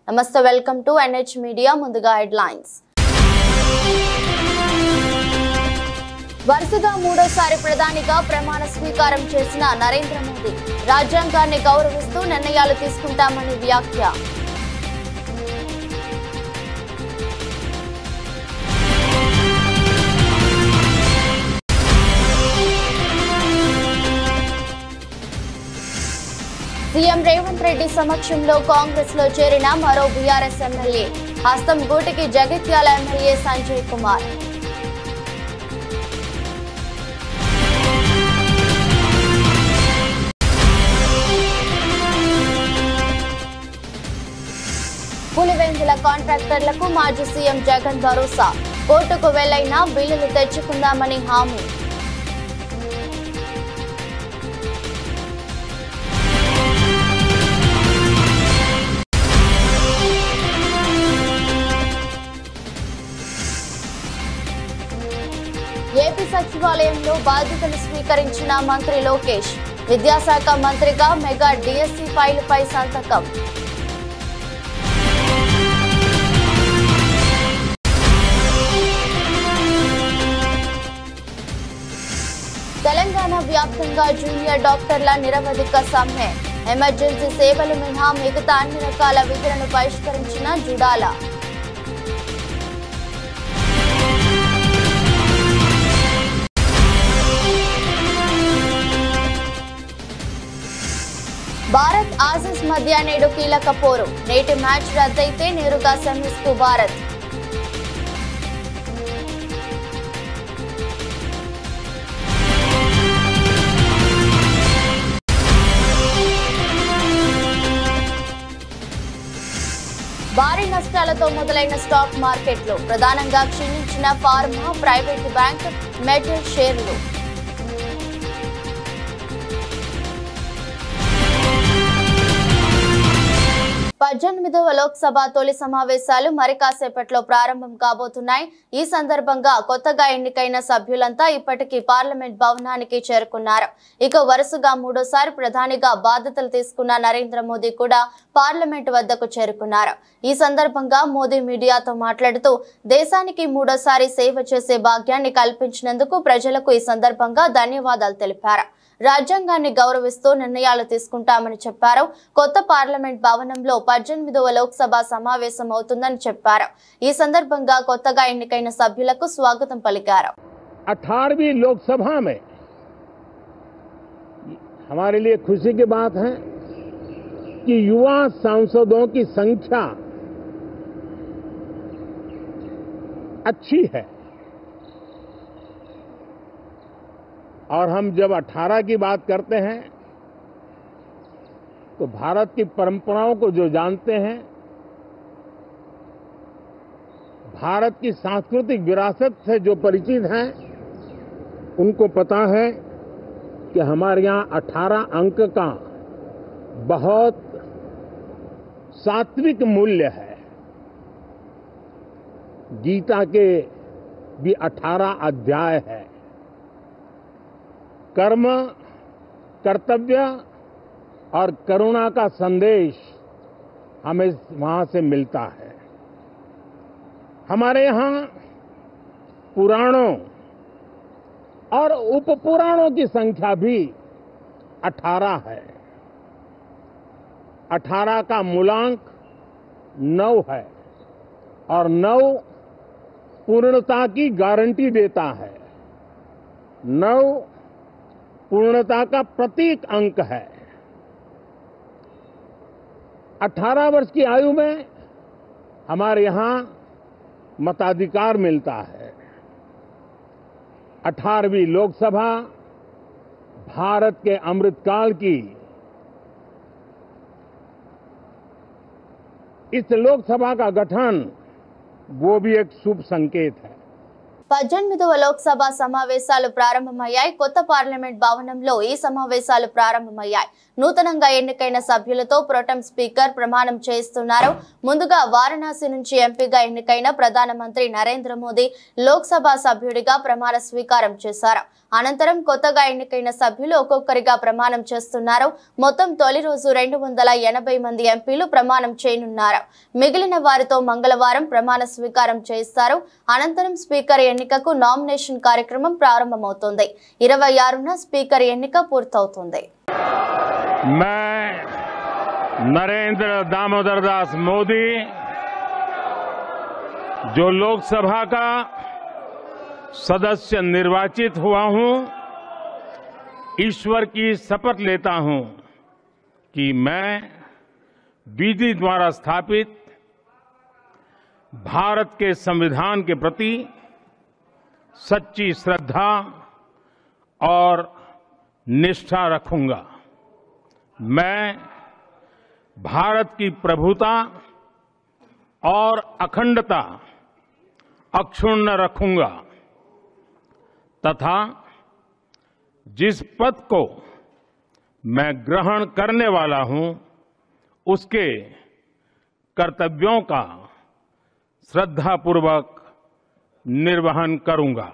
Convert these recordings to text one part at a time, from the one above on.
నమస్తే, welcome to NH media. ముందుగా headlines. వరుసగా మూడోసారి ప్రధానిగా ప్రమాణ స్వీకారం చేసిన నరేంద్ర మోదీ రాజ్యాంగాన్ని గౌరవిస్తూ నిర్ణయాలు తీసుకుంటామని వ్యాఖ్య. సీఎం రేవంత్ రెడ్డి సమక్షంలో కాంగ్రెస్ లో చేరిన మరో బీఆర్ఎస్ ఎమ్మెల్యే హస్తం గూటికి జగిత్యాల ఎమ్మెల్యే సంజయ్ కుమార్. పులివెందుల కాంట్రాక్టర్లకు మాజీ సీఎం జగన్ భరోసా, కోర్టుకు వెళ్లైనా బిల్లులు తెచ్చుకుందామని హామీ. ఏపీ సచివాలయంలో బాధ్యతలు స్వీకరించిన మంత్రి లోకేష్, విద్యాశాఖ మంత్రిగా మెగా డిఎస్సి ఫైలుపై సంతకం. తెలంగాణ వ్యాప్తంగా జూనియర్ డాక్టర్ల నిరవధిక సమ్మె, ఎమర్జెన్సీ సేవలు మినహా మిగతా అన్ని రకాల విధులను బహిష్కరించిన జుడాల. భారత్ ఆసీస్ మధ్య నేడు కీలక పోరు, నేటి మ్యాచ్ రద్దయితే నేరుగా సెమీస్ కు భారత్. భారీ నష్టాలతో మొదలైన స్టాక్ మార్కెట్లు, ప్రధానంగా క్షీణించిన ఫార్మా, ప్రైవేట్ బ్యాంక్, మెటల్ షేర్లు. పద్దెనిమిదవ లోక్సభ తొలి సమావేశాలు మరి కాసేపట్లో ప్రారంభం కాబోతున్నాయి. ఈ సందర్భంగా కొత్తగా ఎన్నికైన సభ్యులంతా ఇప్పటికీ పార్లమెంట్ భవనానికి చేరుకున్నారు. ఇక వరుసగా మూడోసారి ప్రధానిగా బాధ్యతలు తీసుకున్న నరేంద్ర మోదీ కూడా పార్లమెంట్ వద్దకు చేరుకున్నారు. ఈ సందర్భంగా మోదీ మీడియాతో మాట్లాడుతూ దేశానికి మూడోసారి సేవ చేసే భాగ్యాన్ని కల్పించినందుకు ప్రజలకు ఈ సందర్భంగా ధన్యవాదాలు తెలిపారు. రాజ్యాంగాన్ని గౌరవిస్తూ నిర్ణయాలు తీసుకుంటామని చెప్పారు. కొత్త పార్లమెంట్ భవనంలో 18వ లోక్సభ సమావేశం అవుతుందని చెప్పారు. ఈ సందర్భంగా కొత్తగా ఎన్నికైన సభ్యులకు స్వాగతం పలికారు. 18वीं लोकसभा में हमारे लिए खुशी की बात है कि युवा सांसदों की संख्या अच्छी है और हम जब 18 की बात करते हैं तो भारत की परंपराओं को जो जानते हैं, भारत की सांस्कृतिक विरासत से जो परिचित हैं, उनको पता है कि हमारे यहाँ 18 अंक का बहुत सात्विक मूल्य है. गीता के भी 18 अध्याय है. कर्म, कर्तव्य और करुणा का संदेश हमें वहां से मिलता है. हमारे यहाँ पुराणों और उपपुराणों की संख्या भी 18 है. 18 का मूलांक 9 है और 9 पूर्णता की गारंटी देता है. 9 पूर्णता का प्रतीक अंक है. 18 वर्ष की आयु में हमारे यहां मताधिकार मिलता है. 18वीं लोकसभा भारत के अमृतकाल की इस लोकसभा का गठन वो भी एक शुभ संकेत है. 18వ లోక్సభ సమావేశాలు ప్రారంభమయ్యాయి. కొత్త పార్లమెంట్ భవనంలో ఈ సమావేశాలు ప్రారంభమయ్యాయి. నూతనంగా ఎన్నికైన సభ్యులతో ప్రోటెం స్పీకర్ ప్రమాణం చేయిస్తున్నారు. ముందుగా వారణాసి నుంచి ఎంపీగా ఎన్నికైన ప్రధానమంత్రి నరేంద్ర మోదీ లోక్సభ సభ్యుడిగా ప్రమాణ స్వీకారం చేశారు. అనంతరం కొత్తగా ఎన్నికైన సభ్యులు ఒక్కొక్కరిగా ప్రమాణం చేస్తున్నారు. మొత్తం తొలి రోజు 280 మంది ఎంపీలు ప్రమాణం చేయనున్నారు. మిగిలిన వారితో మంగళవారం ప్రమాణ స్వీకారం చేస్తారు. అనంతరం స్పీకర్ ఎన్నికకు నామినేషన్ కార్యక్రమం ప్రారంభమవుతుంది. 26న స్పీకర్ ఎన్నిక పూర్తవుతుంది. नरेंद्र दामोदर दास मोदी जो लोकसभा का सदस्य निर्वाचित हुआ हूं, ईश्वर की शपथ लेता हूं कि मैं विधि द्वारा स्थापित भारत के संविधान के प्रति सच्ची श्रद्धा और निष्ठा रखूंगा। मैं भारत की प्रभुता और अखंडता अक्षुण्ण रखूंगा तथा जिस पद को मैं ग्रहण करने वाला हूं उसके कर्तव्यों का श्रद्धापूर्वक निर्वहन करूंगा।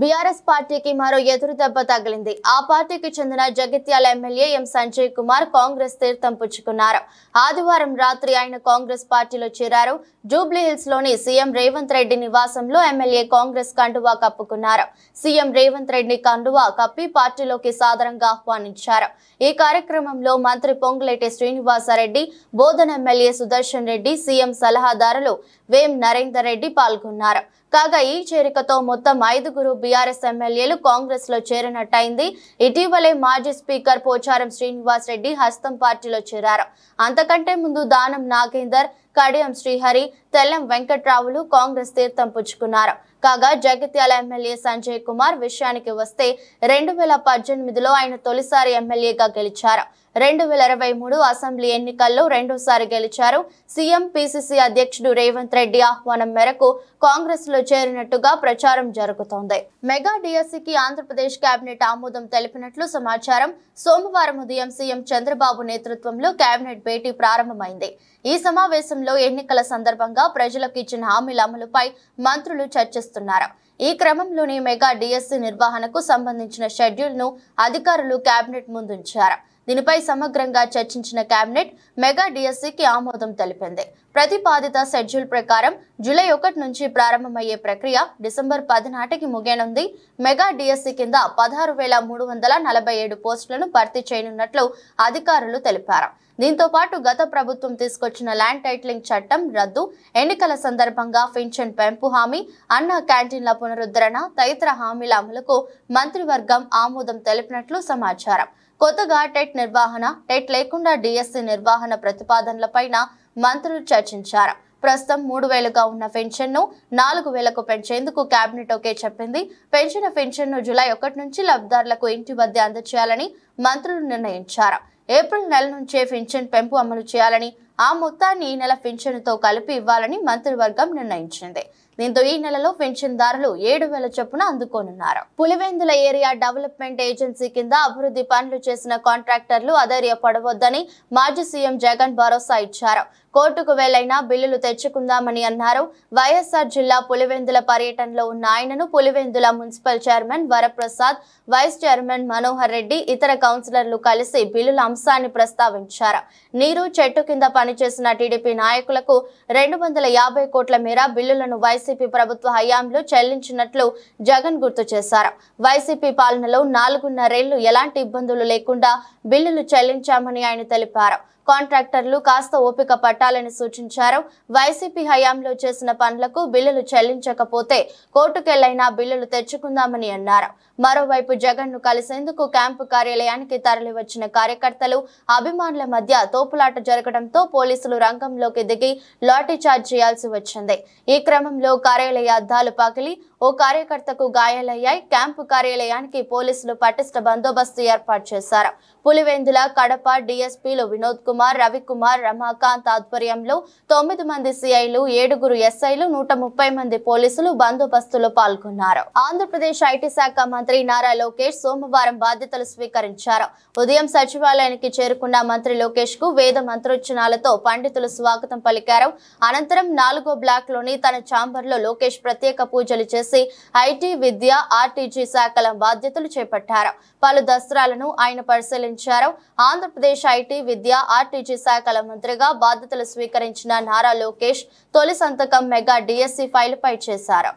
బీఆర్ఎస్ పార్టీకి మరో ఎదురు దెబ్బ తగిలింది. ఆ పార్టీకి చెందిన జగిత్యాల ఎమ్మెల్యే ఎం సంజయ్ కుమార్ కాంగ్రెస్ తీర్థం పుచ్చుకున్నారు. ఆదివారం రాత్రి ఆయన కాంగ్రెస్ పార్టీలో చేరారు. జూబ్లీహిల్స్ లోని సీఎం రేవంత్ రెడ్డి నివాసంలో ఎమ్మెల్యే కాంగ్రెస్ కండువా కప్పుకున్నారు. సీఎం రేవంత్ రెడ్డి కండువా కప్పి పార్టీలోకి సాదరంగా ఆహ్వానించారు. ఈ కార్యక్రమంలో మంత్రి పొంగులేటి శ్రీనివాసరెడ్డి, బోధన ఎమ్మెల్యే సుదర్శన్ రెడ్డి, సీఎం సలహాదారులు వేం నరేందర్ రెడ్డి పాల్గొన్నారు. కాగా ఈ చేరికతో మొత్తం 5గురు బీఆర్ఎస్ ఎమ్మెల్యేలు కాంగ్రెస్ లో చేరినట్టయింది. ఇటీవలే మాజీ స్పీకర్ పోచారం శ్రీనివాస్ రెడ్డి హస్తం పార్టీలో చేరారు. అంతకంటే ముందు దానం నాగేందర్, కడియం శ్రీహరి, తెల్లం వెంకట్రావులు కాంగ్రెస్ తీర్థం పుచ్చుకున్నారు. కాగా జగిత్యాల ఎమ్మెల్యే సంజయ్ కుమార్ విషయానికి వస్తే 2018లో ఆయన తొలిసారి ఎమ్మెల్యేగా గెలిచారు. 2023 అసెంబ్లీ ఎన్నికల్లో రెండోసారి గెలిచారు. సీఎం పీసీసీ అధ్యక్షుడు రేవంత్ రెడ్డి ఆహ్వానం మేరకు కాంగ్రెస్ లో చేరినట్టుగా ప్రచారం జరుగుతోంది. మెగా డిఎస్సికి ఆంధ్రప్రదేశ్ కేబినెట్ ఆమోదం తెలిపినట్లు సమాచారం. సోమవారం ఉదయం సీఎం చంద్రబాబు నేతృత్వంలో కేబినెట్ భేటీ ప్రారంభమైంది. ఈ సమావేశంలో ఎన్నికల సందర్భంగా ప్రజలకు ఇచ్చిన హామీల అమలుపై మంత్రులు చర్చిస్తున్నారు. ఈ క్రమంలోనే మెగా డిఎస్సి నిర్వహణకు సంబంధించిన షెడ్యూల్ ను అధికారులు కేబినెట్ ముందుంచారు. దీనిపై సమగ్రంగా చర్చించిన కేబినెట్ మెగా డిఎస్సికి ఆమోదం తెలిపింది. ప్రతిపాదిత షెడ్యూల్ ప్రకారం జూలై 1 నుంచి ప్రారంభమయ్యే ప్రక్రియ డిసెంబర్ 10 నాటికి ముగియనుంది. మెగా డిఎస్సి కింద 16,347 పోస్టులను భర్తీ చేయనున్నట్లు అధికారులు తెలిపారు. దీంతో పాటు గత ప్రభుత్వం తీసుకొచ్చిన ల్యాండ్ టైటిలింగ్ చట్టం రద్దు, ఎన్నికల సందర్భంగా పింఛన్ పెంపు హామీ, అన్న క్యాంటీన్ల పునరుద్ధరణ తదితర హామీల అమలుకు మంత్రివర్గం ఆమోదం తెలిపినట్లు సమాచారం. కొత్తగా టెట్ నిర్వహణ, టెట్ లేకుండా డిఎస్సి నిర్వహణ ప్రతిపాదనలపైన మంత్రులు చర్చించారు. ప్రస్తుతం 3,000గా ఉన్న పెన్షన్ను 4,000కు పెంచేందుకు కేబినెట్ ఓకే చెప్పింది. పెంచిన పెన్షన్ను జూలై 1 నుంచి లబ్ధిదారులకు ఇంటి వద్ద అందజేయాలని మంత్రులు నిర్ణయించారు. ఏప్రిల్ నెల నుంచే పెన్షన్ పెంపు అమలు చేయాలని, ఆ మొత్తాన్ని ఈ నెల పెన్షన్తో కలిపి ఇవ్వాలని మంత్రివర్గం నిర్ణయించింది. దీంతో ఈ నెలలో పెన్షన్దారులు 7,000 చొప్పున అందుకోనున్నారు. పులివెందుల ఏరియా డెవలప్మెంట్ ఏజెన్సీ కింద అభివృద్ధి పనులు చేసిన కాంట్రాక్టర్లు అధైర్యపడవద్దని మాజీ సీఎం జగన్ భరోసా ఇచ్చారు. కోర్టుకు వెళ్లైనా బిల్లులు తెచ్చుకుందామని అన్నారు. వైఎస్ఆర్ జిల్లా పులివెందుల పర్యటనలో ఉన్న ఆయనను Pulivendula municipal chairman Varaprasad, vice chairman Manohar Reddy, ఇతర కౌన్సిలర్లు కలిసి బిల్లుల అంశాన్ని ప్రస్తావించారు. నీరు చెట్టు కింద పనిచేసిన టీడీపీ నాయకులకు 250 కోట్ల మేర బిల్లులను వైసీపీ ప్రభుత్వ హయాంలో చెల్లించినట్లు జగన్ గుర్తు చేశారు. వైసీపీ పాలనలో 4.5 ఏళ్లు ఎలాంటి ఇబ్బందులు లేకుండా బిల్లులు చెల్లించామని ఆయన తెలిపారు. కాంట్రాక్టర్లు కాస్త ఓపిక పట్టాలని సూచించారు. వైసీపీ హయాంలో చేసిన పనులకు బిల్లులు చెల్లించకపోతే కోర్టుకెళ్లైనా బిల్లులు తెచ్చుకుందామని అన్నారు. మరోవైపు జగన్ ను కలిసేందుకు క్యాంపు కార్యాలయానికి తరలివచ్చిన కార్యకర్తలు, అభిమానుల మధ్య తోపులాట జరగడంతో పోలీసులు రంగంలోకి దిగి లాఠీచార్జ్ చేయాల్సి వచ్చింది. ఈ క్రమంలో కార్యాలయ అద్దాలు పగిలి ఓ కార్యకర్తకు గాయాలయ్యాయి. క్యాంపు కార్యాలయానికి పోలీసులు పటిష్ట బందోబస్తు ఏర్పాటు చేశారు. పులివెందుల, కడప డీఎస్పీలు వినోద్ కుమార్, రవికుమార్, రమాకాంత్ ఆధ్వర్యంలో 9 మంది సిఐలు, 7 ఎస్ఐలు, 130 మంది పోలీసులు బందోబస్తులో పాల్గొన్నారు. ఆంధ్రప్రదేశ్ ఐటీ శాఖ మంత్రి మంత్రి నారా లోకేష్ సోమవారం బాధ్యతలు స్వీకరించారు. ఉదయం సచివాలయానికి చేరుకున్న మంత్రి లోకేష్ కు వేద మంత్రోచ్చరణలతో పండితులు స్వాగతం పలికారు. అనంతరం 4వ బ్లాక్ లోని తన ఛాంబర్ లో లోకేష్ ప్రత్యేక పూజలు చేసి ఐటీ, విద్య, ఆర్టీజీ శాఖల బాధ్యతలు చేపట్టారు. పలు దస్త్రాలను ఆయన పరిశీలించారు. ఆంధ్రప్రదేశ్ ఐటీ, విద్య, ఆర్టీజీ శాఖల మంత్రిగా బాధ్యతలు స్వీకరించిన నారా లోకేష్ తొలి సంతకం మెగా డిఎస్సి ఫైల్ పై చేశారు.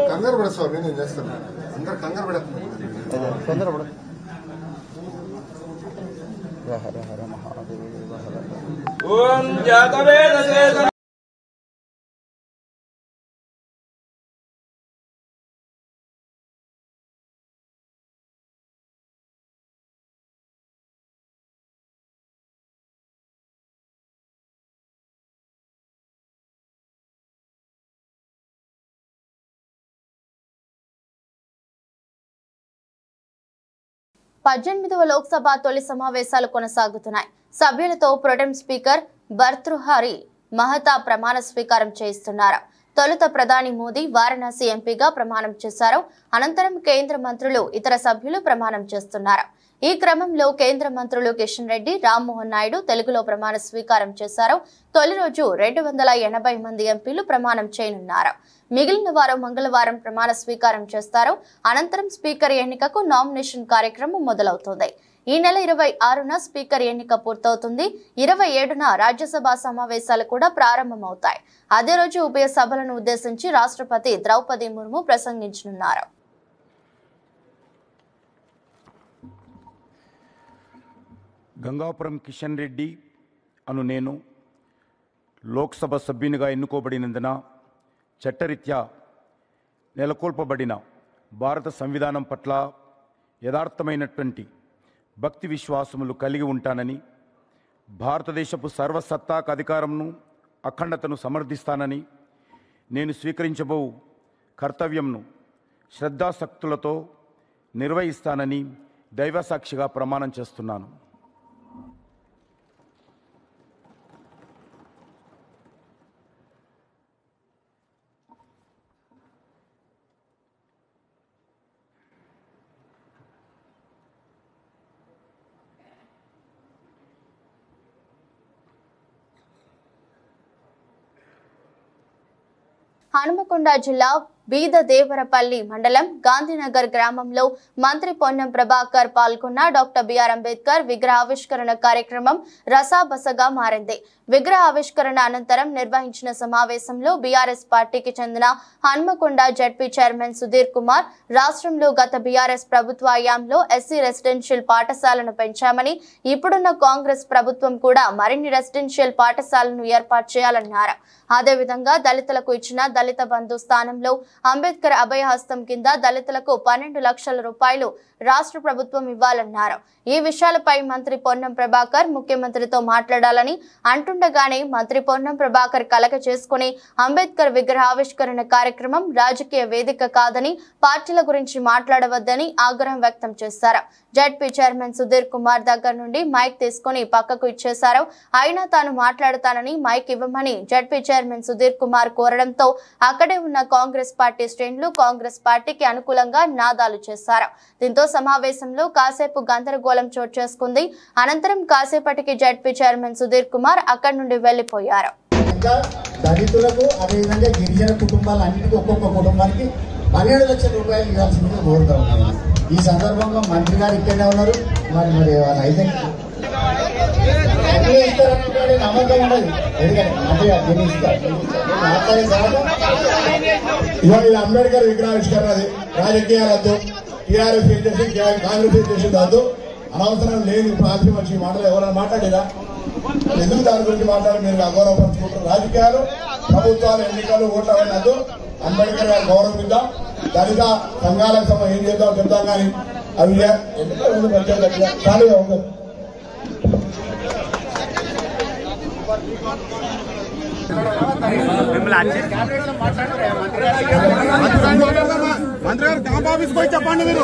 కంగారు పడ స్వామి, నేను చేస్తాను. అందరు కంగారు పడ. ఓం జాతవేద పద్దెనిమిదవ లోక్సభ తొలి సమావేశాలు కొనసాగుతున్నాయి. సభ్యులతో ప్రొటెం స్పీకర్ భర్తృహరి మహతా ప్రమాణ స్వీకారం చేయిస్తున్నారు. తొలుత ప్రధాని మోదీ వారణాసి ఎంపీగా ప్రమాణం చేశారు. అనంతరం కేంద్ర మంత్రులు, ఇతర సభ్యులు ప్రమాణం చేస్తున్నారు. ఈ క్రమంలో కేంద్ర మంత్రులు కిషన్ రెడ్డి, రామ్మోహన్ నాయుడు తెలుగులో ప్రమాణ స్వీకారం చేశారు. తొలి రోజు 280 మంది ఎంపీలు ప్రమాణం చేయనున్నారు. మిగిలిన వారు మంగళవారం ప్రమాణ స్వీకారం చేస్తారు. అనంతరం స్పీకర్ ఎన్నికకు నామినేషన్ కార్యక్రమం మొదలవుతుంది. ఈ నెల 26న స్పీకర్ ఎన్నిక పూర్తవుతుంది. 27న రాజ్యసభ సమావేశాలు కూడా ప్రారంభమవుతాయి. అదే రోజు ఉభయ సభలను ఉద్దేశించి రాష్ట్రపతి ద్రౌపది ముర్ము ప్రసంగించనున్నారు. గంగాపురం కిషన్ రెడ్డి అను నేను లోక్సభ సభ్యునిగా ఎన్నుకోబడినందున చట్టరీత్యా నెలకొల్పబడిన భారత సంవిధానం పట్ల యథార్థమైనటువంటి భక్తి విశ్వాసములు కలిగి ఉంటానని, భారతదేశపు సర్వసత్తాక అధికారంను, అఖండతను సమర్థిస్తానని, నేను స్వీకరించబో కర్తవ్యంను శ్రద్ధాశక్తులతో నిర్వహిస్తానని దైవసాక్షిగా ప్రమాణం చేస్తున్నాను. హనుమకొండ జిల్లా బీదదేవరపల్లి మండలం గాంధీనగర్ గ్రామంలో మంత్రి పొన్నం ప్రభాకర్ పాల్గొన్న డాక్టర్ బిఆర్ అంబేద్కర్ విగ్రహావిష్కరణ కార్యక్రమం రసాబసగా మారింది. విగ్రహ ఆవిష్కరణ అనంతరం నిర్వహించిన సమావేశంలో బీఆర్ఎస్ పార్టీకి చెందిన హనుమకొండ జడ్పీ చైర్మన్ సుధీర్ కుమార్ రాష్ట్రంలో గత బీఆర్ఎస్ ప్రభుత్వ హయాంలో ఎస్సీ రెసిడెన్షియల్ పాఠశాలను పెంచామని, ఇప్పుడున్న కాంగ్రెస్ ప్రభుత్వం కూడా మరిన్ని రెసిడెన్షియల్ పాఠశాలను ఏర్పాటు చేయాలన్నారు. అదేవిధంగా దళితులకు ఇచ్చిన దళిత బంధు స్థానంలో అంబేద్కర్ అభయహస్తం కింద దళితులకు 12 లక్షల రూపాయలు రాష్ట్ర ప్రభుత్వం ఇవ్వాలన్నారు. ఈ విషయాలపై మంత్రి పొన్నం ప్రభాకర్ ముఖ్యమంత్రితో మాట్లాడాలని అంటుండగానే మంత్రి పొన్నం ప్రభాకర్ కలగ చేసుకుని అంబేద్కర్ విగ్రహావిష్కరణ కార్యక్రమం రాజకీయ వేదిక కాదని, పార్టీల గురించి మాట్లాడవద్దని ఆగ్రహం వ్యక్తం చేశారు. జడ్పీ చైర్మన్ సుధీర్ కుమార్ దగ్గర నుండి మైక్ తీసుకుని పక్కకు ఇచ్చేశారు. అయినా తాను మాట్లాడతానని మైక్ ఇవ్వమని జడ్పీ చైర్మన్ సుధీర్ కుమార్ కోరడంతో అక్కడే ఉన్న కాంగ్రెస్ పార్టీ శ్రేణులు కాంగ్రెస్ పార్టీకి అనుకూలంగా నినాదాలు చేశారు. దీంతో సమావేశంలో కాసేపు గందరగోళం చోటు చేసుకుంది. అనంతరం కాసేపటికి జడ్పీ చైర్మన్ సుధీర్ కుమార్ అక్కడి నుండి వెళ్లిపోయారు. దళితులకు అదేవిధంగా గిరిజన కుటుంబాలన్నిటికీ ఒక్కొక్క కుటుంబానికి 12 లక్షల రూపాయలు ఇవ్వాల్సిందిగా కోరుతా ఉన్నాను. ఈ సందర్భంగా మంత్రి గారు ఇక్కడనే ఉన్నారు. మరి అయితే ఇస్తారనే నమ్మకం ఉండదు. ఎందుకంటే మంత్రి గారు దీన్ని ఇస్తారు. మాట్లాడే ఇవాళ అంబేద్కర్ విగ్రహావిష్కరణ రాజకీయాలతో టీఆర్ఎస్ ఏం చేసి కాంగ్రెస్ ఏం చేసి దాంతో అనవసరం లేని ప్రాంతం వచ్చి మాటలు ఎవరైనా మాట్లాడేదా? ఎందుకు దాని గురించి మాట్లాడి మీరు అగౌరవపరుచుకుంటారు? రాజకీయాలు, ప్రభుత్వాలు, ఎన్నికలు, ఓట్ల వద్దు. అంబేద్కర్ గారు గౌరవిద్దాం. దళిత సంఘాలకు ఏం చేద్దాం చెప్తాం. కానీ అవి చాలుగా ఉండదు. మంత్రి గారు క్యాంప్ ఆఫీస్కి పోయి చెప్పండి. మీరు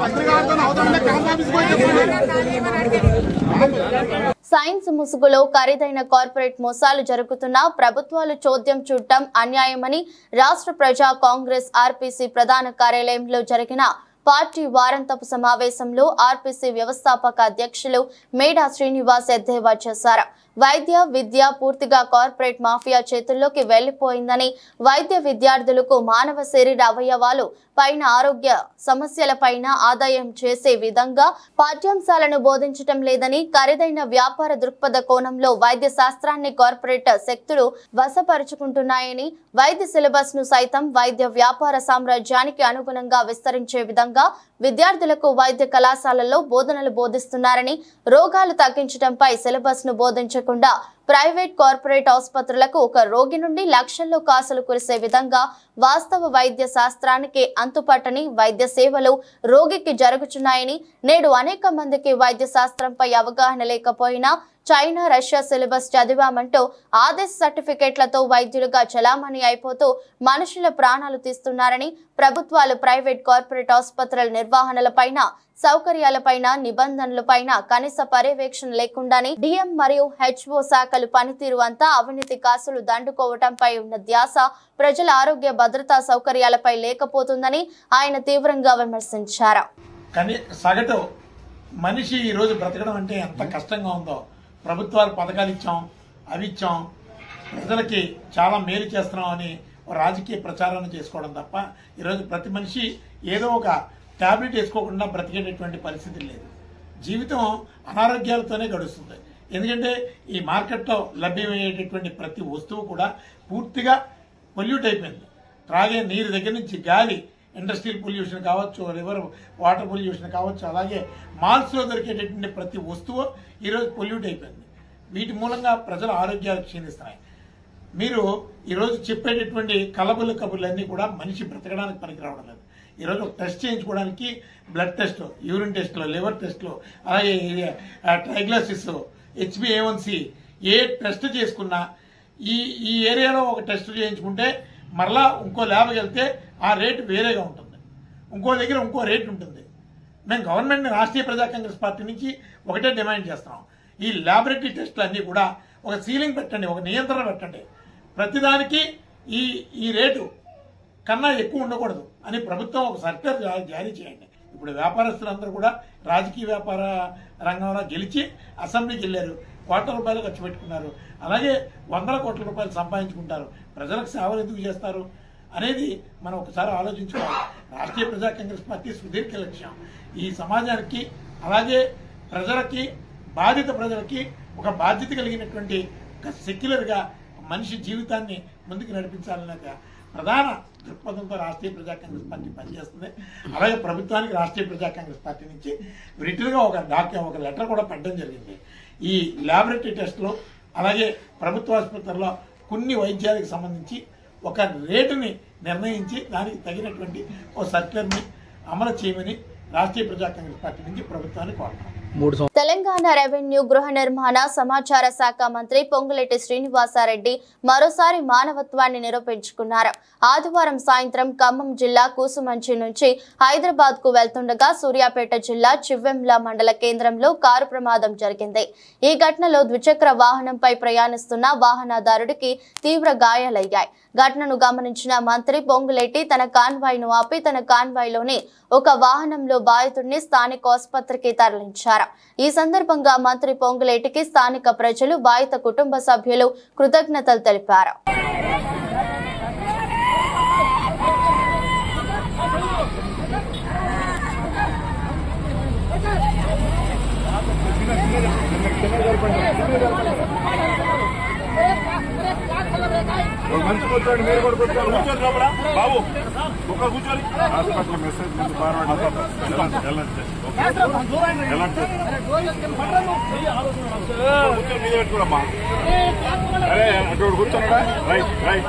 మంత్రి గారితో క్యాంప్ ఆఫీస్కి పోయి చెప్పండి. సైన్స్ ముసుగులో ఖరీదైన కార్పొరేట్ మోసాలు జరుగుతున్నా ప్రభుత్వాలు చోద్యం చూడటం అన్యాయమని రాష్ట్ర ప్రజా కాంగ్రెస్ ఆర్పీసీ ప్రధాన కార్యాలయంలో జరిగిన పార్టీ వారాంతపు సమావేశంలో ఆర్పీసీ వ్యవస్థాపక అధ్యక్షులు మేడా శ్రీనివాస్ ఎద్దేవా చేశారు. వైద్య విద్య పూర్తిగా కార్పొరేట్ మాఫియా చేతుల్లోకి వెళ్లిపోయిందని, వైద్య విద్యార్థులకు మానవ శరీర అవయవాలు పైన ఆరోగ్య సమస్యలపైన ఆదాయం చేసే విధంగా పాఠ్యాంశాలను బోధించటం లేదని, ఖరీదైన వ్యాపార దృక్పథ కోణంలో వైద్య శాస్త్రాన్ని కార్పొరేట్ శక్తులు వశపరుచుకుంటున్నాయని, వైద్య సిలబస్ ను సైతం వైద్య వ్యాపార సామ్రాజ్యానికి అనుగుణంగా విస్తరించే విధంగా విద్యార్థులకు వైద్య కళాశాలల్లో బోధనలు బోధిస్తున్నారని, రోగాలు తగ్గించడంపై సిలబస్ ను బోధించకుండా ప్రైవేట్ కార్పొరేట్ ఆసుపత్రులకు ఒక రోగి నుండి లక్షల్లో కాసులు కురిసే విధంగా వాస్తవ వైద్య శాస్త్రానికి అంతుపట్టని వైద్య సేవలు రోగికి జరుగుతున్నాయని, నేడు అనేక మందికి వైద్య శాస్త్రంపై అవగాహన లేకపోయినా చైనా రష్యా సిలబస్ చదివామంటూ ఆదేశ సర్టిఫికేట్లతో వైద్యులుగా చలామణి అయిపోతూ మనుషుల ప్రాణాలు తీస్తున్నారని, ప్రభుత్వాలు ప్రైవేట్ కార్పొరేట్ ఆసుపత్రుల నిర్వహణలపైన సౌకర్యాలపైన నిబంధనలపైన కనీస పర్యవేక్షణ లేకుండానే డిఎం మరియు హెచ్ఓ శాఖలు పనితీరు అంతా అవినీతి కాసులు దండుకోవటంపై ఉన్న ధ్యాస ప్రజల ఆరోగ్య భద్రతా సౌకర్యాలపై లేకపోతుందని ఆయన తీవ్రంగా విమర్శించారు. సగటు మనిషి ఈ రోజు బ్రతకడం అంటే ఎంత కష్టంగా ఉందో, ప్రభుత్వాలు పథకాలు ఇచ్చాం, అవి ఇచ్చాం, ప్రజలకి చాలా మేలు చేస్తున్నాం అని రాజకీయ ప్రచారాన్ని చేసుకోవడం తప్ప ఈరోజు ప్రతి మనిషి ఏదో ఒక టాబ్లెట్ వేసుకోకుండా బ్రతికేటటువంటి పరిస్థితి లేదు. జీవితం అనారోగ్యాలతోనే గడుస్తుంది. ఎందుకంటే ఈ మార్కెట్లో లభ్యమయ్యేటటువంటి ప్రతి వస్తువు కూడా పూర్తిగా పొల్యూట్ అయిపోయింది. త్రాగే నీరు దగ్గర నుంచి గాలి, ఇండస్ట్రియల్ పొల్యూషన్ కావచ్చు, రివర్ వాటర్ పొల్యూషన్ కావచ్చు, అలాగే మాల్స్లో దొరికేటటువంటి ప్రతి వస్తువు ఈరోజు పొల్యూట్ అయిపోయింది. వీటి మూలంగా ప్రజల ఆరోగ్యాలు క్షీణిస్తున్నాయి. మీరు ఈరోజు చెప్పేటటువంటి కలబుల కబుర్లన్నీ కూడా మనిషి బ్రతకడానికి పనికి రావడం లేదు. ఈరోజు ఒక టెస్ట్ చేయించుకోవడానికి బ్లడ్ టెస్ట్, యూరిన్ టెస్ట్లో, లివర్ టెస్ట్లో, అలాగే ట్రైగ్లైసిస్, HbA1c ఏ టెస్ట్ చేసుకున్నా ఈ ఏరియాలో ఒక టెస్ట్ చేయించుకుంటే మరలా ఇంకో ల్యాబ్కి వెళ్తే ఆ రేటు వేరేగా ఉంటుంది, ఇంకో దగ్గర ఇంకో రేటు ఉంటుంది. మేము గవర్నమెంట్ రాష్ట్రీయ ప్రజా కాంగ్రెస్ పార్టీ నుంచి ఒకటే డిమాండ్ చేస్తున్నాం, ఈ ల్యాబొరేటరీ టెస్టులు అన్నీ కూడా ఒక సీలింగ్ పెట్టండి, ఒక నియంత్రణ పెట్టండి. ప్రతిదానికి ఈ రేటు కన్నా ఎక్కువ ఉండకూడదు అని ప్రభుత్వం ఒక సర్క్యులర్ జారీ చేయండి. ఇప్పుడు వ్యాపారస్తులందరూ కూడా రాజకీయ వ్యాపార రంగంలో గెలిచి అసెంబ్లీకి వెళ్ళారు, కోట్ల రూపాయలు ఖర్చు పెట్టుకున్నారు, అలాగే వందల కోట్ల రూపాయలు సంపాదించుకుంటారు. ప్రజలకు సేవలు ఎందుకు చేస్తారు అనేది మనం ఒకసారి ఆలోచించుకోవాలి. రాష్ట్రీయ ప్రజా కాంగ్రెస్ పార్టీ సుదీర్ఘ లక్ష్యం ఈ సమాజానికి, అలాగే ప్రజలకి, బాధిత ప్రజలకి ఒక బాధ్యత కలిగినటువంటి ఒక సెక్యులర్గా మనిషి జీవితాన్ని ముందుకు నడిపించాలనే ప్రధాన దృక్పథంతో రాష్ట్రీయ ప్రజా కాంగ్రెస్ పార్టీ పనిచేస్తుంది. అలాగే ప్రభుత్వానికి రాష్ట్రీయ ప్రజా కాంగ్రెస్ పార్టీ నుంచి రిటర్గా ఒక లెటర్ కూడా పెట్టడం జరిగింది. ఈ ల్యాబొరేటరీ టెస్టులు, అలాగే ప్రభుత్వ ఆసుపత్రుల్లో కొన్ని వైద్యాలకు సంబంధించి ఒక రేటుని నిర్ణయించి దానికి తగినటువంటి ఓ సర్క్యులర్ని అమలు చేయమని రాష్ట్రీయ ప్రజా కాంగ్రెస్ పార్టీ నుంచి ప్రభుత్వాన్ని కోరుతున్నాం. తెలంగాణ రెవెన్యూ, గృహ నిర్మాణ, సమాచార శాఖ మంత్రి పొంగులేటి శ్రీనివాసరెడ్డి మరోసారి మానవత్వాన్ని నిరూపించుకున్నారు. ఆదివారం సాయంత్రం ఖమ్మం జిల్లా కూసుమంచి నుంచి హైదరాబాద్ కు వెళ్తుండగా సూర్యాపేట జిల్లా చివ్వెంల మండల కేంద్రంలో కారు ప్రమాదం జరిగింది. ఈ ఘటనలో ద్విచక్ర వాహనంపై ప్రయాణిస్తున్న వాహనదారుడికి తీవ్ర గాయాలయ్యాయి. ఘటనను గమనించిన మంత్రి పొంగులేటి తన కాన్వాయ్ను ఆపి తన కాన్వాయ్లోని ఒక వాహనంలో బాధితుడిని స్థానిక ఆసుపత్రికి తరలించారు. ఈ సందర్భంగా మంత్రి పొంగులేటికి స్థానిక ప్రజలు, బాధిత కుటుంబ సభ్యులు కృతజ్ఞతలు తెలిపారు. మంచి కూర్చోండి, మీరు కూడా కూర్చోండి. కూర్చోండి లోపల బాబు, ఒక కూర్చోండి. హాస్పిటల్ మెసేజ్ కూర్చొని మీద పెట్టుకోమ్మా. అరే అటు కూర్చోండి. రైట్ రైట్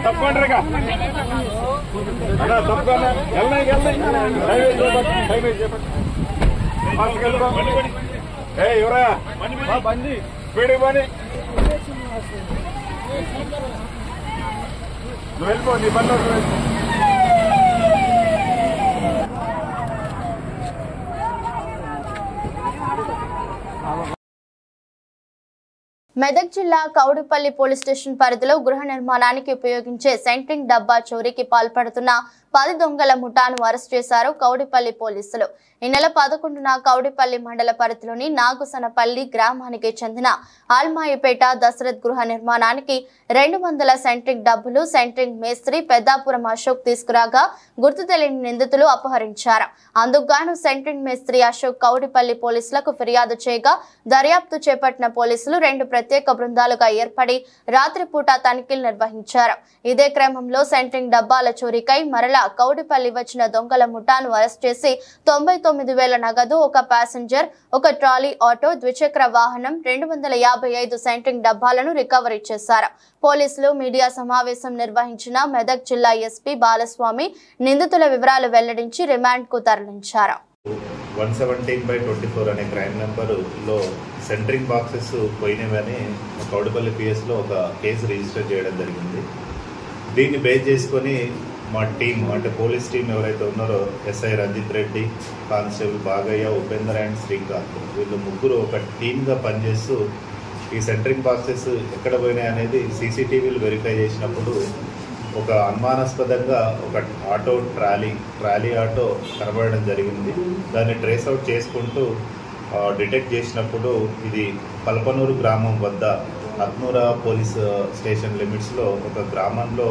తప్పకుండా రేగా తప్పకుండా ఎవరా బండి స్పీడ్ పని నువ్వు వెళ్ళిపో, నీ బండి మెదక్ జిల్లా కౌడిపల్లి పోలీస్ స్టేషన్ పరిధిలో గృహ నిర్మాణానికి ఉపయోగించే సెంట్రింగ్ డబ్బా చోరీకి పాల్పడుతున్న 10 దొంగల ముఠాను అరెస్ట్ చేశారు కౌడిపల్లి పోలీసులు. ఈ నెల 11న కౌడిపల్లి మండల పరిధిలోని నాగుసనపల్లి గ్రామానికి చెందిన ఆల్మాయిపేట దశరథ్ గృహ నిర్మాణానికి 200 సెంట్రింగ్ డబ్బులు సెంట్రింగ్ మేస్త్రి పెద్దాపురం అశోక్ తీసుకురాగా గుర్తు తెలియని నిందితులు అపహరించారు. అందుకుగాను సెంట్రింగ్ మేస్త్రి అశోక్ కౌడిపల్లి పోలీసులకు ఫిర్యాదు చేయగా దర్యాప్తు చేపట్టిన పోలీసులు 2 ప్రత్యేక బృందాలుగా ఏర్పడి రాత్రిపూట తనిఖీలు నిర్వహించారు. ఇదే క్రమంలో సెంట్రింగ్ డబ్బాల చోరీకై మరలా కౌడిపల్లి వచ్చిన దొంగల ముఠాను అరెస్ట్ చేసి 99,000 నగదు, ఒక ప్యాసింజర్, ఒక ట్రాలీ ఆటో, ద్విచక్ర వాహనం, 255 సెంట్రింగ్ డబ్బాలను రికవరీ చేశారు. పోలీసులు మీడియా సమావేశం నిర్వహించిన మెదక్ జిల్లా ఎస్పీ బాలస్వామి నిందితుల వివరాలు వెల్లడించి రిమాండ్ కు తరలించారు. 117/24 అనే క్రైమ్ నెంబర్లో సెంట్రింగ్ బాక్సెస్ పోయినవని కౌడిపల్లి పిఎస్లో ఒక కేసు రిజిస్టర్ చేయడం జరిగింది. దీన్ని బేస్ చేసుకొని మా టీం అంటే పోలీస్ టీం ఎవరైతే ఉన్నారో SI Ranjith Reddy, constable Bagayya, Upender and Srikanth, వీళ్ళు ముగ్గురు ఒక టీమ్గా పనిచేస్తూ ఈ సెంట్రింగ్ బాక్సెస్ ఎక్కడ పోయినాయి అనేది సీసీటీవీలు వెరిఫై చేసినప్పుడు ఒక అనుమానాస్పదంగా ఒక ఆటో ట్రాలీ ఆటో కనబడడం జరిగింది. దాన్ని ట్రేస్ అవుట్ చేసుకుంటూ డిటెక్ట్ చేసినప్పుడు ఇది పల్పనూరు గ్రామం వద్ద హత్నూర పోలీస్ స్టేషన్ లిమిట్స్లో ఒక గ్రామంలో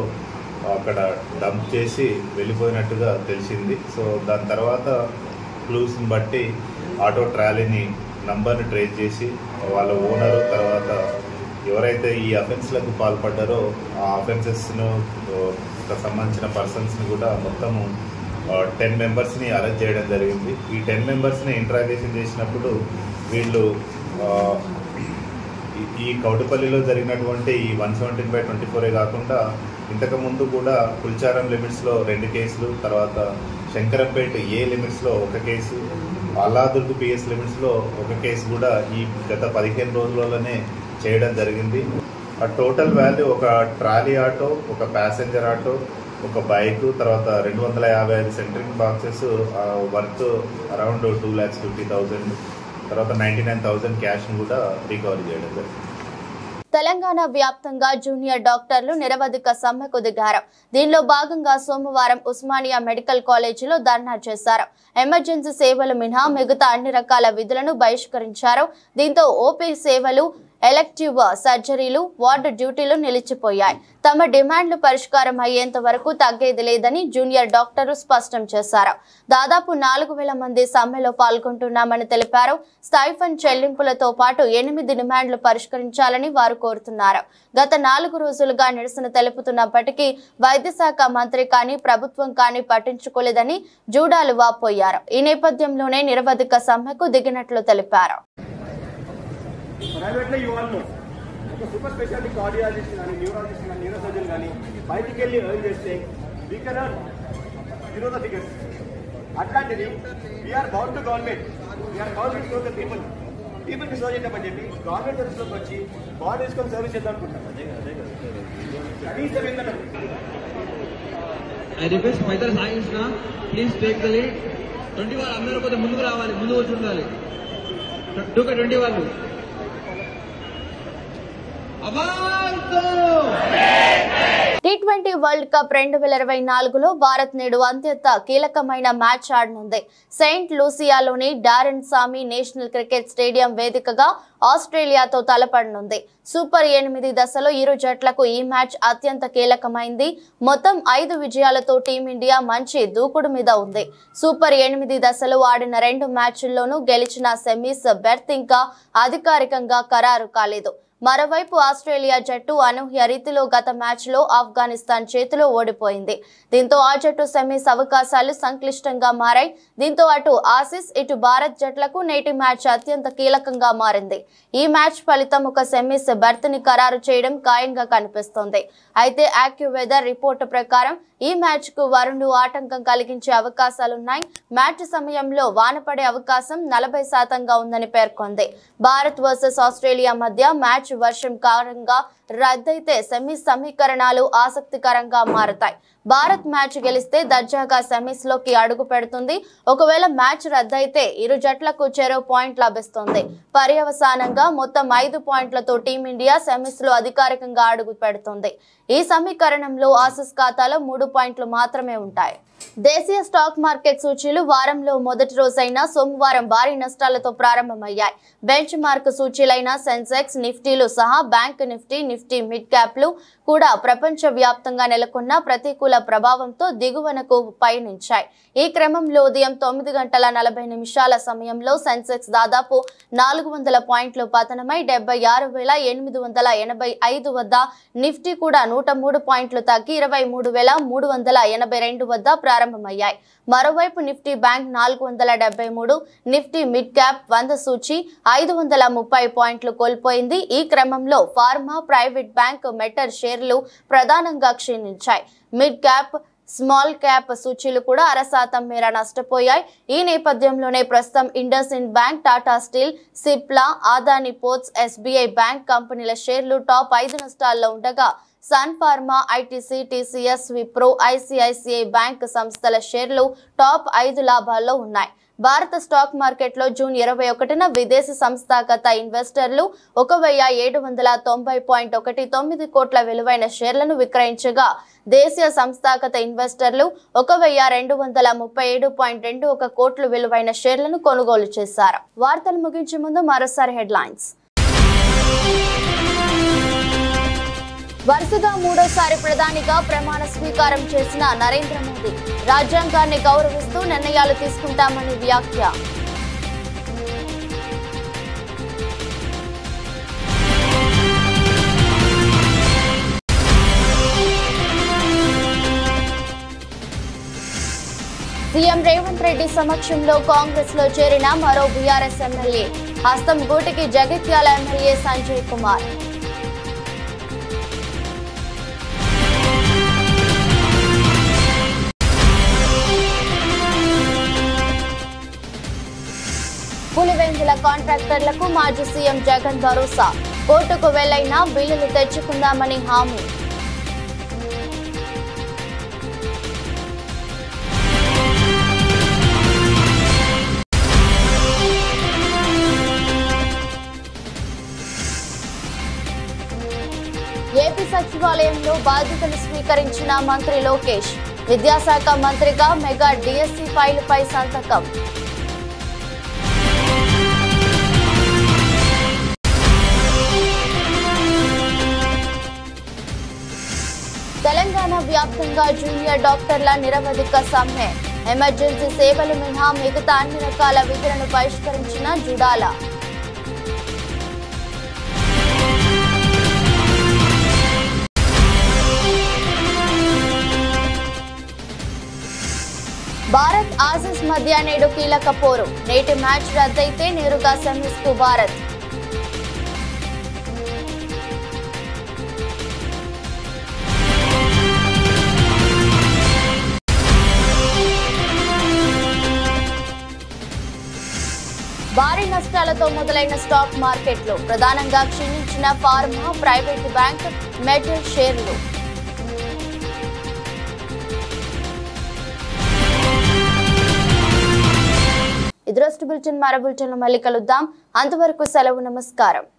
అక్కడ డంప్ చేసి వెళ్ళిపోయినట్టుగా తెలిసింది. సో దాని తర్వాత క్లూస్ని బట్టి ఆటో ట్రాలీని నంబర్ని ట్రేస్ చేసి వాళ్ళ ఓనరు తర్వాత ఎవరైతే ఈ అఫెన్స్లకు పాల్పడ్డారో ఆ అఫెన్సెస్ను సంబంధించిన పర్సన్స్ని కూడా మొత్తము 10 మెంబర్స్ని అరెస్ట్ చేయడం జరిగింది. ఈ 10 మెంబర్స్ని ఇంట్రాగేషన్ చేసినప్పుడు వీళ్ళు ఈ కౌటిపల్లిలో జరిగినటువంటి ఈ 117/24 కాకుండా ఇంతకుముందు కూడా కుల్చారం లిమిట్స్లో 2 కేసులు, తర్వాత శంకరంపేట ఏ లిమిట్స్లో 1 కేసు, అల్లాదుర్గ్ పిఎస్ లిమిట్స్లో 1 కేసు కూడా ఈ గత 15 రోజుల్లోనే చేయడం జరిగింది. ఆ టోటల్ వాల్యూ ఒక ట్రాలీ ఆటో, ఒక ప్యాసింజర్ ఆటో, ఒక బైక్, తర్వాత 255 సెంట్రింగ్ బాక్సెస్ వర్త్ అరౌండ్ 2,50,000, తర్వాత 99,000 క్యాష్ను కూడా రికవరీ చేయడం జరిగింది. తెలంగాణ వ్యాప్తంగా జూనియర్ డాక్టర్లు నిరవధిక సమ్మెకు దిగారు. దీనిలో భాగంగా సోమవారం ఉస్మానియా మెడికల్ కాలేజీలో ధర్నా చేశారు. ఎమర్జెన్సీ సేవలు మినహా మిగతా అన్ని రకాల విధులను బహిష్కరించారు. దీంతో ఓపీ సేవలు, ఎలెక్టివ్ సర్జరీలు, వార్డు డ్యూటీలు నిలిచిపోయాయి. తమ డిమాండ్లు పరిష్కారం అయ్యేంత వరకు తగ్గేది లేదని జూనియర్ డాక్టర్లు స్పష్టం చేశారు. దాదాపు 4,000 మంది సమ్మెలో పాల్గొంటున్నామని తెలిపారు. స్టైఫండ్ చెల్లింపులతో పాటు 8 డిమాండ్లు పరిష్కరించాలని వారు కోరుతున్నారు. గత 4 రోజులుగా నిరసన తెలుపుతున్నప్పటికీ వైద్య శాఖ మంత్రి కానీ ప్రభుత్వం కానీ పట్టించుకోలేదని జూడాలు వాపోయారు. ఈ నేపథ్యంలోనే నిరవధిక సమ్మెకు దిగినట్లు తెలిపారు. ప్రైవేట్లో ఇవ్వాలి ఒక సూపర్ స్పెషాలిటీ కార్డియాలజిస్ట్ కానీ, న్యూరాలజిస్ట్ కానీ, న్యూరోసర్జన్ కానీ బయటికి వెళ్ళి ఎర్న్ చేస్తే we can earn zero the figures. అట్లాంటిది we are bound to government, we are bound to serve the పీపుల్కి సర్వ్ చేద్దామని చెప్పి గవర్నమెంట్ సర్వీస్లోకి వచ్చి బాడీ తీసుకొని సర్వీస్ చేద్దాం అనుకుంటాం. కనీసం ఏంటంటే ఐ రిక్వెస్ట్ మైదర్ సాయించిన ప్లీజ్ టేక్ ద లీడ్. 20 వాళ్ళు అందరూ కొద్దిగా ముందుకు రావాలి, ముందు వచ్చి ఉండాలి. 20 వాళ్ళు T20 వరల్డ్ కప్ 2024లో భారత్ నేడు అత్యంత కీలకమైన మ్యాచ్ ఆడనుంది. సెయింట్ లూసియాలోని డారెన్ సామి నేషనల్ క్రికెట్ స్టేడియం వేదికగా ఆస్ట్రేలియాతో తలపడనుంది. సూపర్ 8 దశలో ఇరు జట్లకు ఈ మ్యాచ్ అత్యంత కీలకమైంది. మొత్తం 5 విజయాలతో టీమిండియా మంచి దూకుడు మీద ఉంది. సూపర్ 8 దశలో ఆడిన 2 మ్యాచ్ల్లోనూ గెలిచిన సెమీస్ బెర్త్ ఇంకా అధికారికంగా ఖరారు కాలేదు. మరోవైపు ఆస్ట్రేలియా జట్టు అనూహ్య రీతిలో గత మ్యాచ్లో ఆఫ్ఘనిస్తాన్ చేతిలో ఓడిపోయింది. దీంతో ఆ జట్టు సెమీస్ అవకాశాలు సంక్లిష్టంగా మారాయి. దీంతో అటు ఆసీస్ ఇటు భారత్ జట్లకు నేటి మ్యాచ్ అత్యంత కీలకంగా మారింది. ఈ మ్యాచ్ ఫలితం ఒక సెమీస్ బెర్త్ ని ఖరారు చేయడం ఖాయంగా కనిపిస్తోంది. అయితే యాక్యువెదర్ రిపోర్టు ప్రకారం ఈ మ్యాచ్ కు వరుణుడు ఆటంకం కలిగించే అవకాశాలున్నాయి. మ్యాచ్ సమయంలో వాన పడే అవకాశం 40% ఉందని పేర్కొంది. భారత్ వర్సెస్ ఆస్ట్రేలియా మధ్య మ్యాచ్ వర్షం కారణంగా రద్దయితే సెమీస్ సమీకరణాలు ఆసక్తికరంగా మారతాయి. భారత్ మ్యాచ్ గెలిస్తే దర్జాగా సెమీస్ లోకి అడుగు పెడుతుంది. ఒకవేళ మ్యాచ్ రద్దయితే ఇరు జట్లకు చెరో పాయింట్ లభిస్తుంది. పర్యవసానంగా మొత్తం 5 పాయింట్లతో టీమిండియా సెమీస్ లో అధికారికంగా అడుగు పెడుతుంది. ఈ సమీకరణంలో ఆసీస్ ఖాతాలో 3 పాయింట్లు మాత్రమే ఉంటాయి. దేశీయ స్టాక్ మార్కెట్ సూచీలు వారంలో మొదటి రోజైన సోమవారం భారీ నష్టాలతో ప్రారంభమయ్యాయి. బెంచ్ మార్క్ సూచీలైన సెన్సెక్స్, నిఫ్టీలు సహా బ్యాంక్ నిఫ్టీ మిడ్ క్యాప్లు కూడా ప్రపంచ వ్యాప్తంగా నెలకొన్న ప్రతికూల ప్రభావంతో దిగువనకు పయనించాయి. ఈ క్రమంలో ఉదయం 9:40 సమయంలో సెన్సెక్స్ దాదాపు 400 పాయింట్లు పతనమై 76,885 వద్ద, నిఫ్టీ కూడా 103 పాయింట్లు తగ్గి 23,382 వద్ద ప్రారంభమయ్యాయి. మరోవైపు Nifty bank 473, Nifty mid cap 100 సూచీ 530 పాయింట్లు కోల్పోయింది. ఈ క్రమంలో ఫార్మా, ప్రైవేట్ బ్యాంక్, మెటర్ షేర్లు ప్రధానంగా క్షీణించాయి. మిడ్ క్యాప్, స్మాల్ క్యాప్ సూచీలు కూడా 0.5% మేర నష్టపోయాయి. ఈ నేపథ్యంలోనే ప్రస్తుతం IndusInd bank, Tata Steel, Cipla, Adani Ports, SBI bank కంపెనీల షేర్లు టాప్ 5 నష్టాల్లో ఉండగా Sun Pharma, ITC, TCS, Wipro, ICICI bank సంస్థల షేర్లు టాప్ 5 లాభాల్లో ఉన్నాయి. భారత స్టాక్ మార్కెట్లో జూన్ 21న విదేశీ సంస్థాగత ఇన్వెస్టర్లు 1,790.19 కోట్ల విలువైన షేర్లను విక్రయించగా, దేశీయ సంస్థాగత ఇన్వెస్టర్లు 1,237.21 కోట్ల విలువైన షేర్లను కొనుగోలు చేశారు. వార్తలు ముగించే ముందు మరోసారి హెడ్లైన్స్. వరుసగా 3వ ప్రధానిగా ప్రమాణ స్వీకారం చేసిన నరేంద్ర మోదీ రాజ్యాంగాన్ని గౌరవిస్తూ నిర్ణయాలు తీసుకుంటామని వ్యాఖ్య. సీఎం రేవంత్ రెడ్డి సమక్షంలో కాంగ్రెస్ లో చేరిన మరో బీఆర్ఎస్ ఎమ్మెల్యే, హస్తం గూటికి జగిత్యాల ఎమ్మెల్యే సంజయ్ కుమార్. పులివెందుల కాంట్రాక్టర్లకు మాజీ సీఎం జగన్ భరోసా, కోర్టుకు వెళ్లైనా బిల్లులు తెచ్చుకుందామని హామీ. ఏపీ సచివాలయంలో బాధ్యతలు స్వీకరించిన మంత్రి లోకేష్, విద్యాశాఖ మంత్రిగా మెగా డిఎస్సి ఫైలుపై సంతకం. తెలంగాణ వ్యాప్తంగా జూనియర్ డాక్టర్ల నిరవధిక సమ్మె, ఎమర్జెన్సీ సేవలు మినహా మిగతా అన్ని రకాల విధులను బహిష్కరించిన జుడాల. భారత్ ఆసీస్ మధ్య నేడు కీలక పోరు, నేటి మ్యాచ్ రద్దయితే నేరుగా సెమీస్ కు భారత్. భారీ నష్టాలతో మొదలైన స్టాక్ మార్కెట్లు, ప్రధానంగా క్షీణించిన ఫార్మా, ప్రైవేట్ బ్యాంక్, మెటల్ షేర్లు. ఇది రోజు బులెటిన్. మరో బులెటిన్లో మళ్ళీ కలుద్దాం. అంతవరకు సెలవు. నమస్కారం.